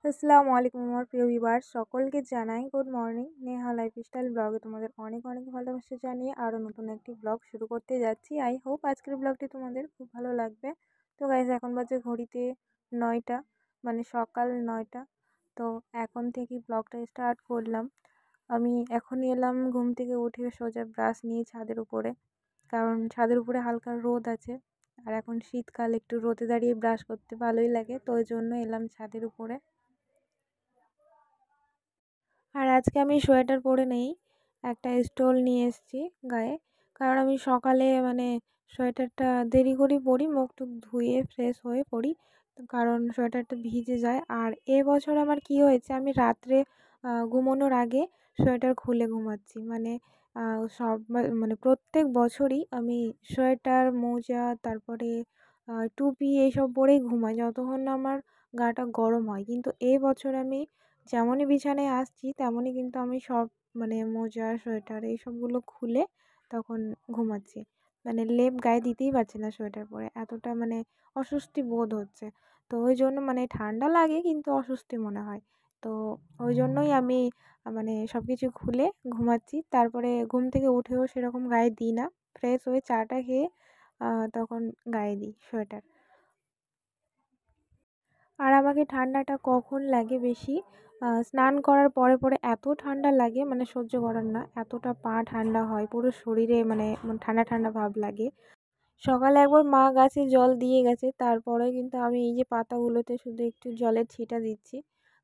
আসসালামু আলাইকুম আমার প্রিয় ভিউয়ার্স সকলকে জানাই গুড মর্নিং। নেহা লাইফস্টাইল ব্লগে তোমাদের অনেক অনেক ভালোবাসা জানিয়ে আরও নতুন একটি ব্লগ শুরু করতে যাচ্ছি। আই হোপ আজকের ব্লগটি তোমাদের খুব ভালো লাগবে। তো গাইজ এখন বাজে ঘড়িতে 9টা, মানে সকাল 9টা। তো এখন থেকে ব্লগটা স্টার্ট করলাম। আমি এখনই এলাম ঘুম থেকে উঠে সোজা ব্রাশ নিয়ে ছাদের উপরে, কারণ ছাদের উপরে হালকা রোদ আছে। আর এখন শীতকাল, একটু রোদে দাঁড়িয়ে ব্রাশ করতে ভালোই লাগে, তো ওই জন্য এলাম ছাদের উপরে। আর আজকে আমি সোয়েটার পরে নেই, একটা স্টোল নিয়ে এসেছি গায়ে। কারণ আমি সকালে সোয়েটারটা দেরি করে পরি, মুখ টুক ধুয়ে ফ্রেশ হয়ে পরি, তো কারণ সোয়েটারটা ভিজে যায়। আর এবছর আমার কি হয়েছে, আমি রাত্রে ঘুমানোর আগে সোয়েটার খুলে ঘুমাচ্ছি। প্রত্যেক বছরই আমি সোয়েটার, মোজা, তারপরে টুপি এইসব পরেই ঘুমাই যতক্ষণ না আমার গাটা গরম হয়। কিন্তু এবছর আমি যেমনই বিছানায় আসছি তেমনই কিন্তু আমি সব মোজা, সোয়েটার এইসবগুলো খুলে তখন ঘুমাচ্ছি। লেপ গায়ে দিতেই পারছি না সোয়েটার পরে, এতটা অস্বস্তি বোধ হচ্ছে। তো ওই জন্য ঠান্ডা লাগে কিন্তু অস্বস্তি মনে হয়। তো ওই জন্যই আমি সব কিছু খুলে ঘুমাচ্ছি। তারপরে ঘুম থেকে উঠেও সেরকম গায়ে দিই না, ফ্রেশ হয়ে চাটা খেয়ে তখন গায়ে দিই সোয়েটার। আর আমাকে ঠান্ডাটা কখন লাগে বেশি, স্নান করার পরে পরে এত ঠান্ডা লাগে, সহ্য করার না, এতটা পা ঠান্ডা হয়, পুরো শরীরে ঠান্ডা ঠান্ডা ভাব লাগে। সকালে একবার মা গাছে জল দিয়ে গেছে, তারপরে কিন্তু আমি এই যে পাতাগুলোতে শুধু একটু জলের ছিটা দিচ্ছি।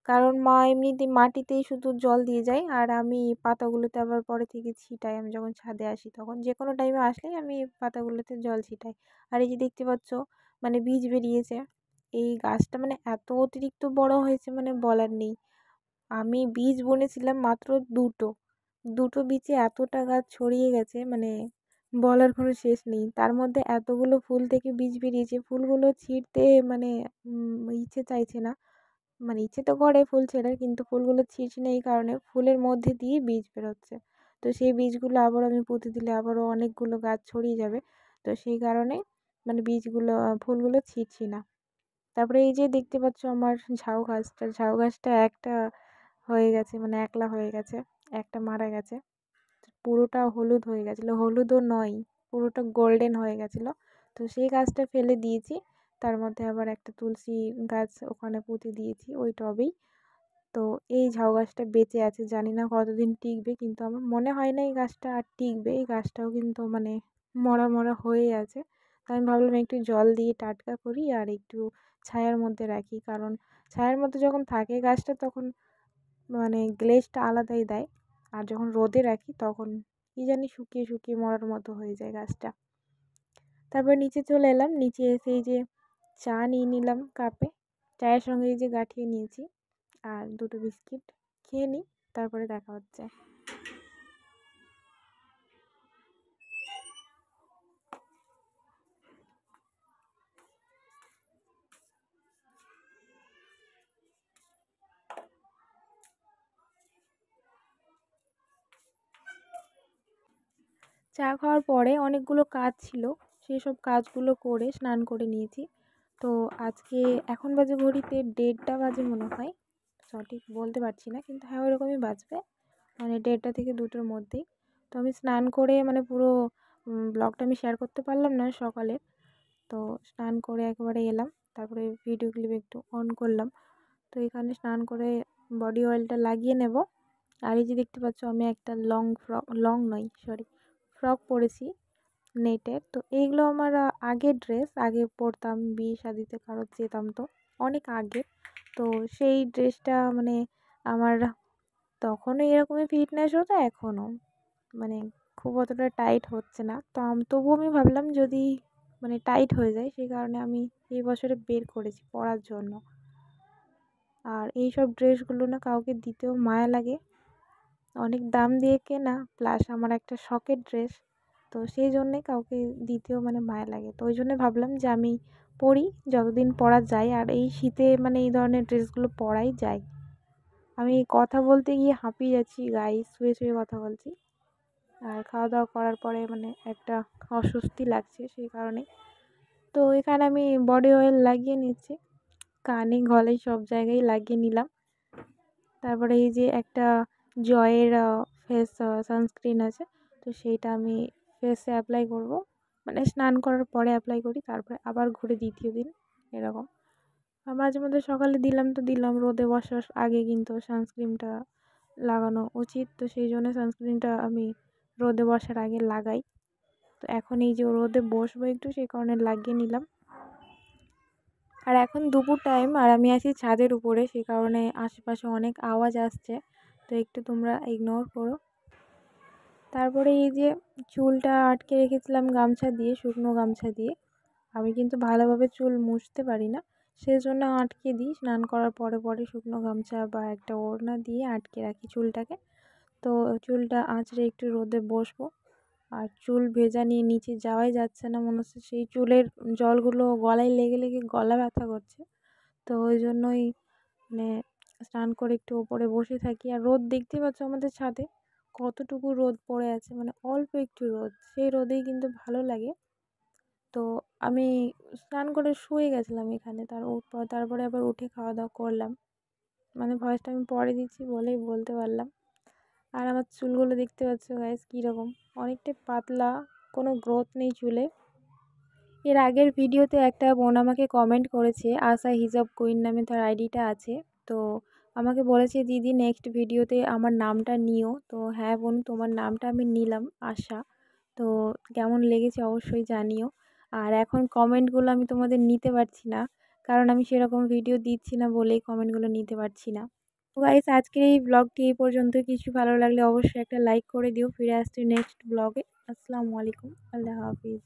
কারণ মা এমনিতে মাটিতেই শুধু জল দিয়ে যায়, আর আমি পাতাগুলোতে আবার পরে থেকে ছিটাই। আমি যখন ছাদে আসি তখন যে কোনো টাইমে আসলেই আমি পাতাগুলোতে জল ছিটাই। আর এই যে দেখতে পাচ্ছ বীজ বেরিয়েছে। এই গাছটা এত অতিরিক্ত বড় হয়েছে, বলার নেই। আমি বীজ বুনেছিলাম মাত্র দুটো, দুটো বীজে এতটা গাছ ছড়িয়ে গেছে, বলার কোনো শেষ নেই। তার মধ্যে এতগুলো ফুল থেকে বীজ বেরিয়েছে, ফুলগুলো ছিঁড়তে ইচ্ছে চাইছে না। ইচ্ছে তো করে ফুল ছেঁড়ার, কিন্তু ফুলগুলো ছিঁড়ছি না এই কারণে ফুলের মধ্যে দিয়ে বীজ বেরোচ্ছে। তো সেই বীজগুলো আবার আমি পুঁতে দিলে আবারও অনেকগুলো গাছ ছড়িয়ে যাবে। তো সেই কারণে বীজগুলো ফুলগুলো ছিঁড়ছি না। তারপরে এই যে দেখতে পাচ্ছ আমার ঝাউ গাছটা একটা হয়ে গেছে, একলা হয়ে গেছে, একটা মারা গেছে। পুরোটা হলুদ হয়ে গেছিলো, হলুদও নয়, পুরোটা গোল্ডেন হয়ে গেছিলো। তো সেই গাছটা ফেলে দিয়েছি, তার মধ্যে আবার একটা তুলসী গাছ ওখানে পুঁতে দিয়েছি ওই টবেই। তো এই ঝাউ গাছটা বেঁচে আছে, জানি না কতদিন টিকবে, কিন্তু আমার মনে হয় না এই গাছটা আর টিকবে। এই গাছটাও কিন্তু মরা মরা হয়ে আছে। তো আমি ভাবলাম একটু জল দিয়ে টাটকা করি আর একটু ছায়ার মধ্যে রাখি, কারণ ছায়ার মধ্যে যখন থাকে গাছটা তখন গ্লেজটা আলাদাই দেয়। আর যখন রোদে রাখি তখন কি জানি শুকিয়ে শুকিয়ে মরার মতো হয়ে যায় গাছটা। তারপর নিচে চলে এলাম, নিচে এসে এই যে চা নিয়ে নিলাম কাপে, চায়ের সঙ্গে এই যে গাঁঠিয়ে নিয়েছি আর দুটো বিস্কিট খেয়ে নিই, তারপরে দেখা হচ্ছে। চা খাওয়ার পরে অনেকগুলো কাজ ছিল, সেই সব কাজগুলো করে স্নান করে নিয়েছি। তো আজকে এখন বাজে ঘড়িতে 1:30 বাজে মনে হয়, সঠিক বলতে পারছি না, কিন্তু হ্যাঁ ওরকমই বাজবে, 1:30 থেকে 2টোর মধ্যেই। তো আমি স্নান করে পুরো ব্লগটা আমি শেয়ার করতে পারলাম না সকালে। তো স্নান করে একেবারে এলাম, তারপরে ভিডিও ক্লিপ একটু অন করলাম। তো এখানে স্নান করে বডি অয়েলটা লাগিয়ে নেব। আর এই যে দেখতে পাচ্ছ আমি একটা ফ্রক পরেছি নেটের। তো এইগুলো আমার আগের ড্রেস, আগে পরতাম, বিয়ে শাদিতে কারো যেতাম তো অনেক আগে। তো সেই ড্রেসটা আমার তখনও এরকমই ফিটনেস হতো, এখনও খুব অতটা টাইট হচ্ছে না। তো তবুও আমি ভাবলাম যদি টাইট হয়ে যায়, সেই কারণে আমি এই বছরে বের করেছি পরার জন্য। আর এই সব ড্রেসগুলো না কাউকে দিতেও মায়া লাগে, অনেক দাম দিয়ে কেনা, প্লাস আমার একটা শখের ড্রেস। তো সেই জন্যে কাউকে দিতেও মায়া লাগে। তো ওই জন্য ভাবলাম যে আমি পরি, যতদিন পরা যায়। আর এই শীতে এই ধরনের ড্রেসগুলো পরাই যায়। আমি কথা বলতে গিয়ে হাঁপিয়ে যাচ্ছি, গায়ে শুয়ে শুয়ে কথা বলছি। আর খাওয়া দাওয়া করার পরে একটা অস্বস্তি লাগছে সেই কারণে। তো এখানে আমি বডি অয়েল লাগিয়ে নিচ্ছি। কানে গলায় সব জায়গায় লাগিয়ে নিলাম। তারপরে এই যে একটা জয়ের ফেস সানস্ক্রিন আছে, তো সেইটা আমি ফেসে অ্যাপ্লাই করব, মানে স্নান করার পরে অ্যাপ্লাই করি, তারপরে আবার ঘুরে দ্বিতীয় দিন এরকম। আর মাঝে মধ্যে সকালে দিলাম তো দিলাম, রোদে বসার আগে কিন্তু সানস্ক্রিনটা লাগানো উচিত, তো সেই জন্য সানস্ক্রিনটা আমি রোদে বসার আগে লাগাই। তো এখন এই যে রোদে বসবো একটু, সেই কারণে লাগিয়ে নিলাম। আর এখন দুপুর টাইম আর আমি আছি ছাদের উপরে, সেই কারণে আশেপাশে অনেক আওয়াজ আসছে, তো একটু তোমরা ইগনোর করো। তারপরে এই যে চুলটা আটকে রেখেছিলাম গামছা দিয়ে, শুকনো গামছা দিয়ে। আমি কিন্তু ভালোভাবে চুল মুছতে পারি না, সেজন্য আটকে দিই, স্নান করার পরে পরে শুকনো গামছা বা একটা ওড়না দিয়ে আটকে রাখি চুলটাকে। তো চুলটা আঁচড়ে একটু রোদে বসবো। আর চুল ভেজা নিয়ে নিচে যাওয়াই যাচ্ছে না, মনে হচ্ছে সেই চুলের জলগুলো গলায় লেগে লেগে গলা ব্যথা করছে। তো ওই জন্যই মানে স্নান করে একটু ওপরে বসে থাকি। আর রোদ দেখতেই পাচ্ছ আমাদের ছাদে কতটুকু রোদ পড়ে আছে, মানে অল্প একটু রোদ, সেই রোদেই কিন্তু ভালো লাগে। তো আমি স্নান করে শুয়ে গেছিলাম এখানে, তারপরে আবার উঠে খাওয়া দাওয়া করলাম, মানে ভয়েসটা আমি পরে দিচ্ছি বলেই বলতে পারলাম। আর আমার চুলগুলো দেখতে পাচ্ছ গাইস কীরকম, অনেকটাই পাতলা, কোনো গ্রোথ নেই চুলে। এর আগের ভিডিওতে একটা বোন আমাকে কমেন্ট করেছে, আশা হিজাব কুইন নামে তার আইডিটা আছে। তো আমাকে বলেছে দিদি নেক্সট ভিডিওতে আমার নামটা নিও। তো হ্যাঁ বোন, তোমার নামটা আমি নিলাম আশা। তো কেমন লেগেছে অবশ্যই জানিও। আর এখন কমেন্টগুলো আমি তোমাদের নিতে পারছি না, কারণ আমি সেরকম ভিডিও দিচ্ছি না বলেই কমেন্টগুলো নিতে পারছি না। তো গাইস আজকের এই ব্লগটি এই পর্যন্ত। কিছু ভালো লাগলে অবশ্যই একটা লাইক করে দিও। ফিরে আসছি নেক্সট ব্লগে। আসসালামু আলাইকুম, আল্লাহ হাফিজ।